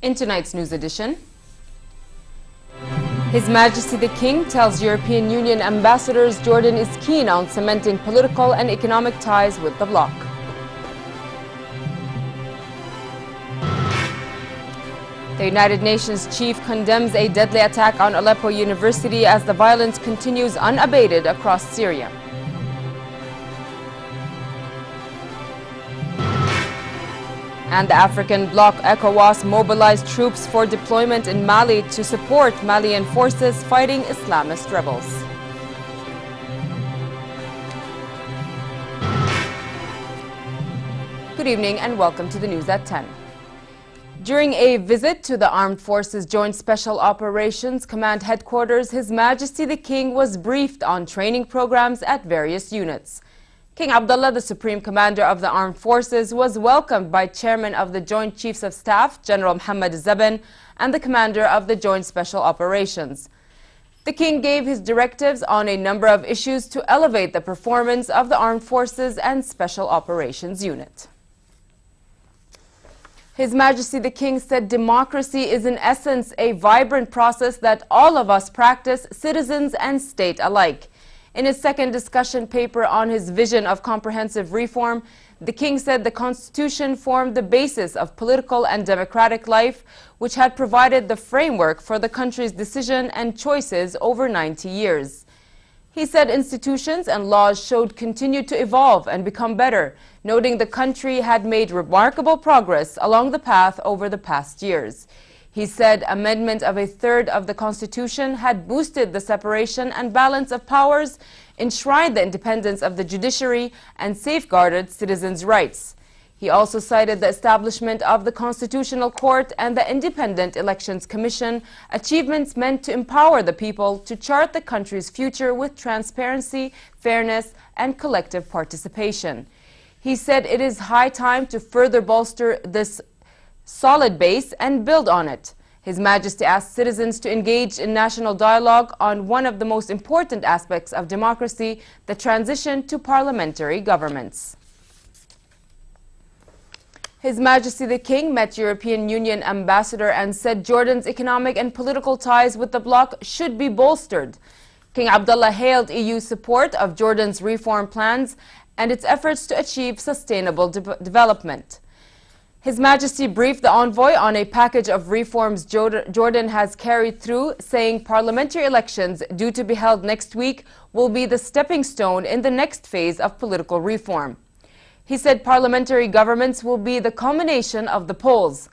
In tonight's news edition, His Majesty the King tells European Union ambassadors Jordan is keen on cementing political and economic ties with the bloc. The United Nations chief condemns a deadly attack on Aleppo University as the violence continues unabated across Syria. And the African bloc ECOWAS mobilized troops for deployment in Mali to support Malian forces fighting Islamist rebels. Good evening and welcome to the news at 10. During a visit to the Armed Forces Joint Special Operations Command Headquarters, His Majesty the King was briefed on training programs at various units. King Abdullah, the Supreme Commander of the Armed Forces, was welcomed by Chairman of the Joint Chiefs of Staff, General Mohammed Zeben, and the Commander of the Joint Special Operations. The King gave his directives on a number of issues to elevate the performance of the Armed Forces and Special Operations Unit. His Majesty the King said democracy is in essence a vibrant process that all of us practice, citizens and state alike. In his second discussion paper on his vision of comprehensive reform, the King said the Constitution formed the basis of political and democratic life, which had provided the framework for the country's decision and choices over 90 years. He said institutions and laws showed continue to evolve and become better, noting the country had made remarkable progress along the path over the past years. He said amendment of a third of the Constitution had boosted the separation and balance of powers, enshrined the independence of the judiciary, and safeguarded citizens' rights. He also cited the establishment of the Constitutional Court and the Independent Elections Commission, achievements meant to empower the people to chart the country's future with transparency, fairness, and collective participation. He said it is high time to further bolster this solid base and build on it. His Majesty asked citizens to engage in national dialogue on one of the most important aspects of democracy, the transition to parliamentary governments. His Majesty the King met European Union ambassador and said Jordan's economic and political ties with the bloc should be bolstered. King Abdullah hailed EU support of Jordan's reform plans and its efforts to achieve sustainable development. His Majesty briefed the envoy on a package of reforms Jordan has carried through, saying parliamentary elections due to be held next week will be the stepping stone in the next phase of political reform. He said parliamentary governments will be the culmination of the polls.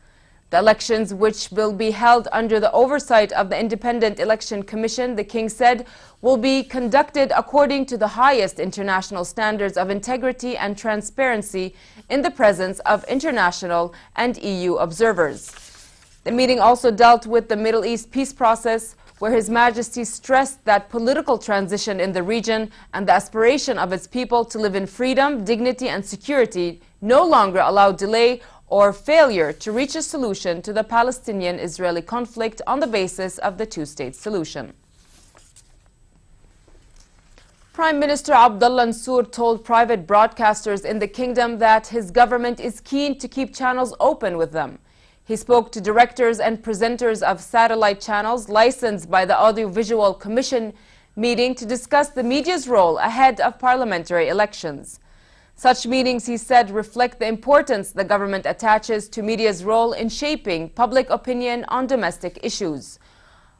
The elections, which will be held under the oversight of the Independent Election Commission, the King said, will be conducted according to the highest international standards of integrity and transparency in the presence of international and EU observers. The meeting also dealt with the Middle East peace process, where His Majesty stressed that political transition in the region and the aspiration of its people to live in freedom, dignity and security no longer allow delay or failure to reach a solution to the Palestinian-Israeli conflict on the basis of the two-state solution. Prime Minister Abdullah Mansour told private broadcasters in the kingdom that his government is keen to keep channels open with them. He spoke to directors and presenters of satellite channels licensed by the Audiovisual Commission meeting to discuss the media's role ahead of parliamentary elections. Such meetings, he said, reflect the importance the government attaches to media's role in shaping public opinion on domestic issues.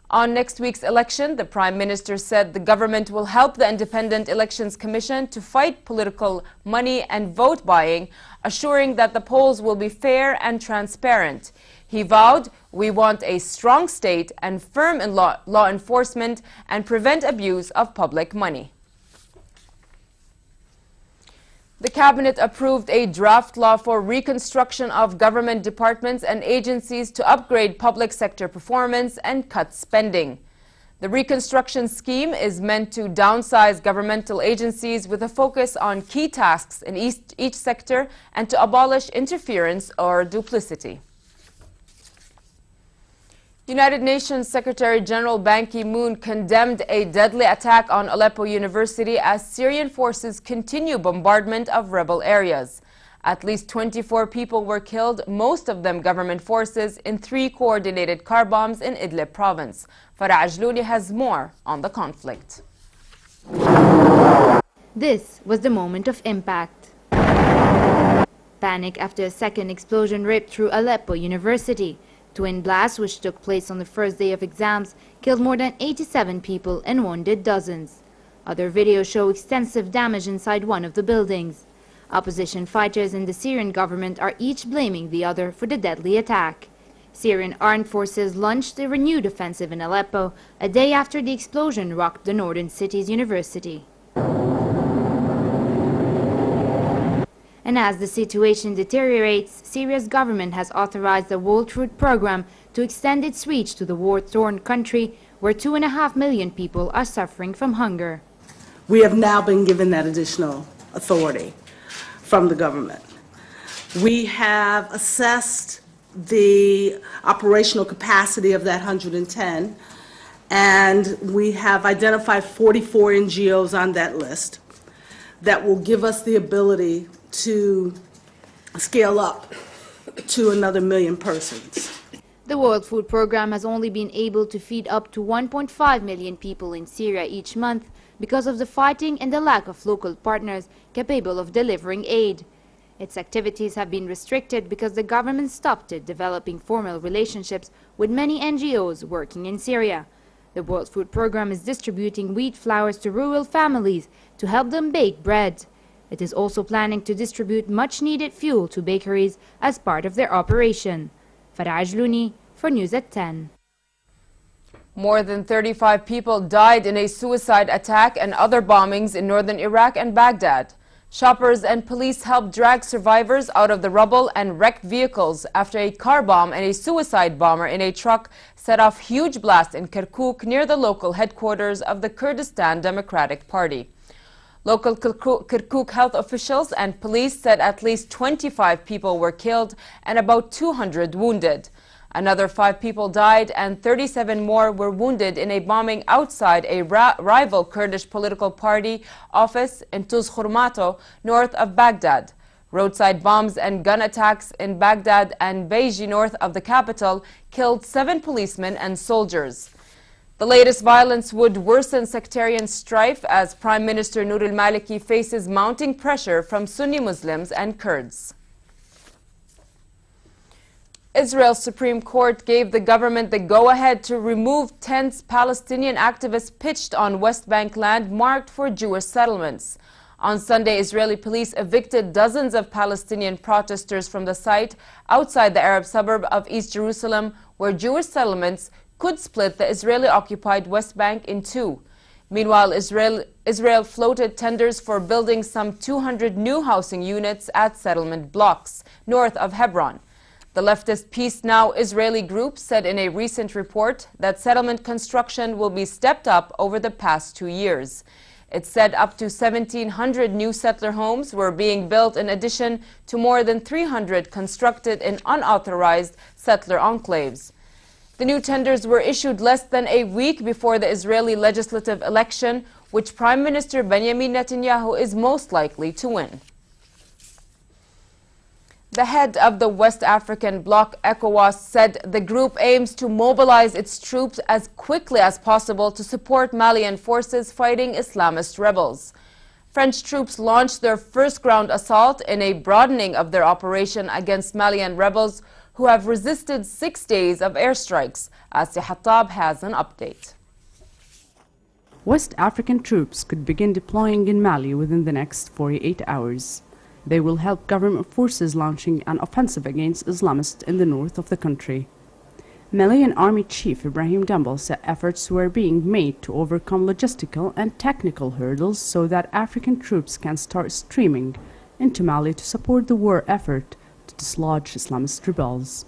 On next week's election, the Prime Minister said the government will help the Independent Elections Commission to fight political money and vote buying, assuring that the polls will be fair and transparent. He vowed, "We want a strong state and firm in law enforcement and prevent abuse of public money." The Cabinet approved a draft law for reconstruction of government departments and agencies to upgrade public sector performance and cut spending. The reconstruction scheme is meant to downsize governmental agencies with a focus on key tasks in each sector and to abolish interference or duplicity. United Nations Secretary General Ban Ki-moon condemned a deadly attack on Aleppo University as Syrian forces continue bombardment of rebel areas. At least 24 people were killed, most of them government forces, in 3 coordinated car bombs in Idlib province. Farah Ajlouni has more on the conflict. This was the moment of impact. Panic after a second explosion ripped through Aleppo University. Twin blasts, which took place on the first day of exams, killed more than 87 people and wounded dozens. Other videos show extensive damage inside one of the buildings. Opposition fighters and the Syrian government are each blaming the other for the deadly attack. Syrian armed forces launched a renewed offensive in Aleppo a day after the explosion rocked the northern city's university. And as the situation deteriorates, Syria's government has authorized the World Food Programme to extend its reach to the war-torn country, where 2.5 million people are suffering from hunger. We have now been given that additional authority from the government. We have assessed the operational capacity of that 110, and we have identified 44 NGOs on that list that will give us the ability to scale up to another 1 million persons. The World Food Programme has only been able to feed up to 1.5 million people in Syria each month because of the fighting and the lack of local partners capable of delivering aid. Its activities have been restricted because the government stopped it developing formal relationships with many NGOs working in Syria. The World Food Programme is distributing wheat flours to rural families to help them bake bread. It is also planning to distribute much-needed fuel to bakeries as part of their operation. Farah Ajlouni for News at 10. More than 35 people died in a suicide attack and other bombings in northern Iraq and Baghdad. Shoppers and police helped drag survivors out of the rubble and wrecked vehicles after a car bomb and a suicide bomber in a truck set off huge blasts in Kirkuk near the local headquarters of the Kurdistan Democratic Party. Local Kirkuk health officials and police said at least 25 people were killed and about 200 wounded. Another 5 people died and 37 more were wounded in a bombing outside a rival Kurdish political party office in Tuz Khurmato, north of Baghdad. Roadside bombs and gun attacks in Baghdad and Beiji, north of the capital, killed 7 policemen and soldiers. The latest violence would worsen sectarian strife as Prime Minister Noor al-Maliki faces mounting pressure from Sunni Muslims and Kurds. Israel's Supreme Court gave the government the go-ahead to remove tents Palestinian activists pitched on West Bank land marked for Jewish settlements. On Sunday, Israeli police evicted dozens of Palestinian protesters from the site outside the Arab suburb of East Jerusalem, where Jewish settlements could split the Israeli-occupied West Bank in 2. Meanwhile, Israel floated tenders for building some 200 new housing units at settlement blocks north of Hebron. The leftist Peace Now Israeli group said in a recent report that settlement construction will be stepped up over the past 2 years. It said up to 1,700 new settler homes were being built in addition to more than 300 constructed in unauthorized settler enclaves. The new tenders were issued less than a week before the Israeli legislative election, which Prime Minister Benjamin Netanyahu is most likely to win. The head of the West African bloc, ECOWAS, said the group aims to mobilize its troops as quickly as possible to support Malian forces fighting Islamist rebels. French troops launched their first ground assault in a broadening of their operation against Malian rebels who have resisted 6 days of airstrikes. Asya Hattab has an update. West African troops could begin deploying in Mali within the next 48 hours. They will help government forces launching an offensive against Islamists in the north of the country. Malian Army Chief Ibrahim Dembele said efforts were being made to overcome logistical and technical hurdles so that African troops can start streaming into Mali to support the war effort to dislodge Islamist rebels.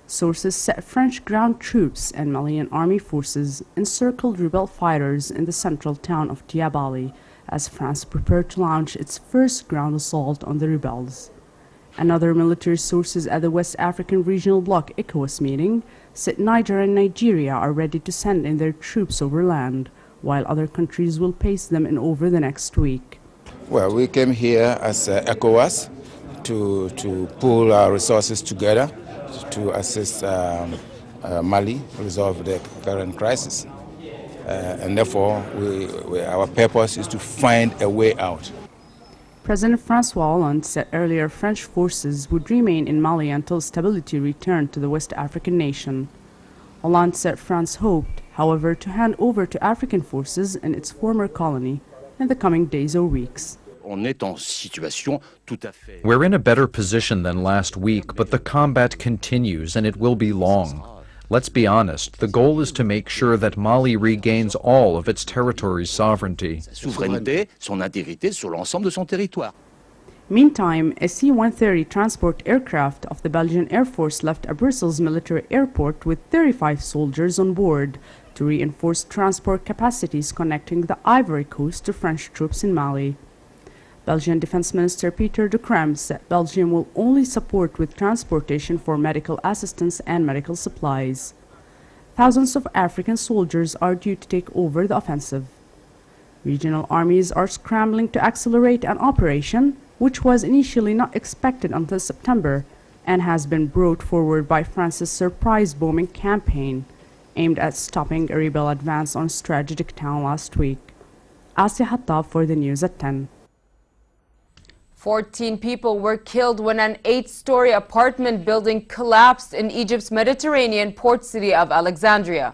Sources said French ground troops and Malian army forces encircled rebel fighters in the central town of Diabali as France prepared to launch its first ground assault on the rebels. Another military sources at the West African Regional Bloc ECOWAS meeting said Niger and Nigeria are ready to send in their troops over land, while other countries will pace them in over the next week. Well, we came here as ECOWAS to pool our resources together to assist Mali resolve the current crisis. And therefore, our purpose is to find a way out. President Francois Hollande said earlier French forces would remain in Mali until stability returned to the West African nation. Hollande said France hoped, however, to hand over to African forces in its former colony in the coming days or weeks. We're in a better position than last week, but the combat continues and it will be long. Let's be honest, the goal is to make sure that Mali regains all of its territory's sovereignty. Meantime, a C-130 transport aircraft of the Belgian Air Force left a Brussels military airport with 35 soldiers on board to reinforce transport capacities connecting the Ivory Coast to French troops in Mali. Belgian Defense Minister Peter de Crème said Belgium will only support with transportation for medical assistance and medical supplies. Thousands of African soldiers are due to take over the offensive. Regional armies are scrambling to accelerate an operation which was initially not expected until September and has been brought forward by France's surprise bombing campaign aimed at stopping a rebel advance on a strategic town last week. Asya Hattab for the news at 10. 14 people were killed when an 8-story apartment building collapsed in Egypt's Mediterranean port city of Alexandria.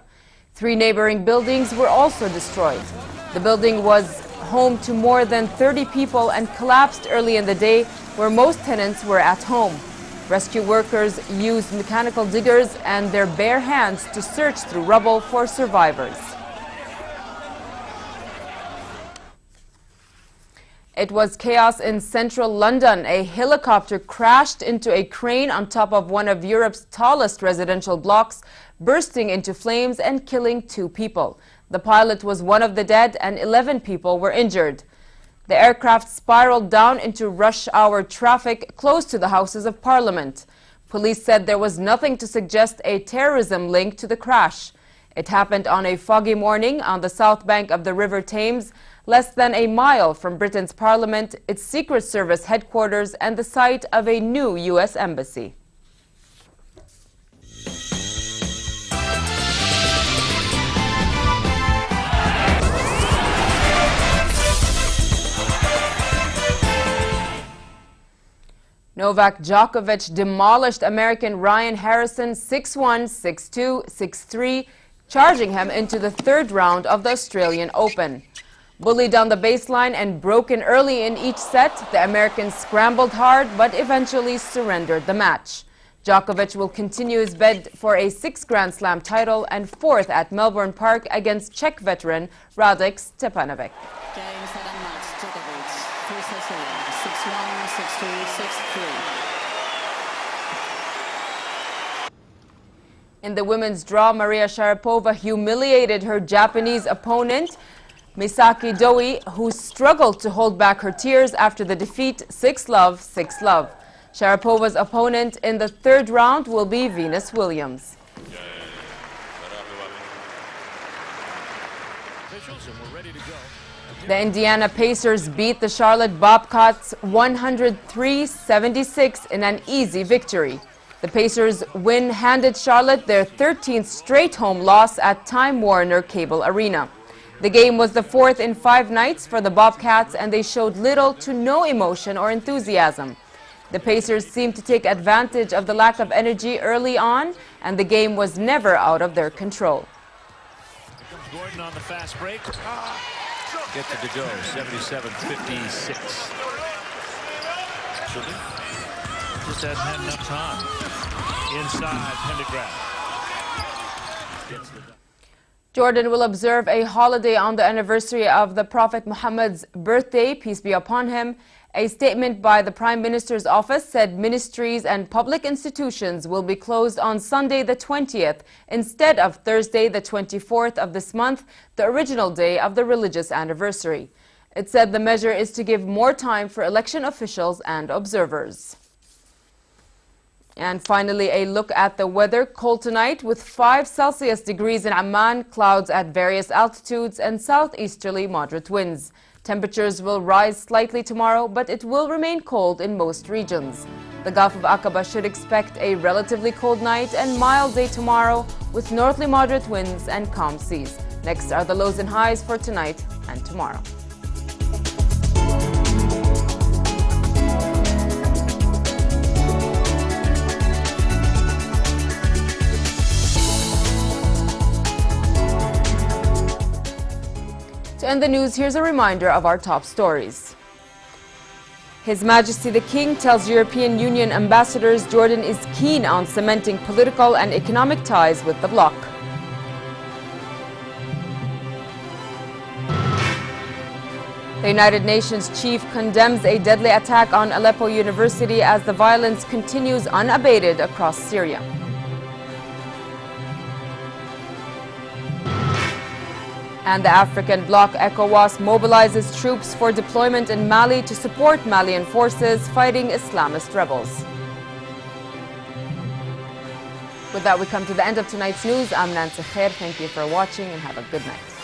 3 neighboring buildings were also destroyed. The building was home to more than 30 people and collapsed early in the day, where most tenants were at home. Rescue workers used mechanical diggers and their bare hands to search through rubble for survivors. It was chaos in central London. A helicopter crashed into a crane on top of one of Europe's tallest residential blocks, bursting into flames and killing 2 people. The pilot was one of the dead and 11 people were injured. The aircraft spiraled down into rush hour traffic close to the Houses of Parliament. Police said there was nothing to suggest a terrorism link to the crash. It happened on a foggy morning on the south bank of the River Thames, less than a mile from Britain's Parliament, its Secret Service headquarters, and the site of a new U.S. embassy. Novak Djokovic demolished American Ryan Harrison 6-1, 6-2, 6-3, charging him into the 3rd round of the Australian Open. Bullied on the baseline and broken early in each set, the American scrambled hard but eventually surrendered the match. Djokovic will continue his bid for a 6th Grand Slam title and 4th at Melbourne Park against Czech veteran Radek Stepanovic. Game, set and match, Djokovic, 3 sets away, 6-1, 6-2, 6-3. In the women's draw, Maria Sharapova humiliated her Japanese opponent, Misaki Doi, who struggled to hold back her tears after the defeat 6-love, 6-love. Sharapova's opponent in the 3rd round will be Venus Williams. The Indiana Pacers beat the Charlotte Bobcats 103-76 in an easy victory. The Pacers' win handed Charlotte their 13th straight home loss at Time Warner Cable Arena. The game was the 4th in 5 nights for the Bobcats, and they showed little to no emotion or enthusiasm. The Pacers seemed to take advantage of the lack of energy early on, and the game was never out of their control. Here comes Gordon on the fast break. Gets it to go, 77-56. Just hasn't had enough time. Inside Pendergraft. Jordan will observe a holiday on the anniversary of the Prophet Muhammad's birthday, peace be upon him. A statement by the Prime Minister's office said ministries and public institutions will be closed on Sunday the 20th instead of Thursday the 24th of this month, the original day of the religious anniversary. It said the measure is to give more time for election officials and observers. And finally, a look at the weather. Cold tonight with 5 Celsius degrees in Amman, clouds at various altitudes and southeasterly moderate winds. Temperatures will rise slightly tomorrow, but it will remain cold in most regions. The Gulf of Aqaba should expect a relatively cold night and mild day tomorrow with northerly moderate winds and calm seas. Next are the lows and highs for tonight and tomorrow. To end the news, here's a reminder of our top stories. His Majesty the King tells European Union ambassadors Jordan is keen on cementing political and economic ties with the bloc. The United Nations chief condemns a deadly attack on Aleppo University as the violence continues unabated across Syria. And the African bloc ECOWAS mobilizes troops for deployment in Mali to support Malian forces fighting Islamist rebels. With that, we come to the end of tonight's news. I'm Nancy Khair. Thank you for watching and have a good night.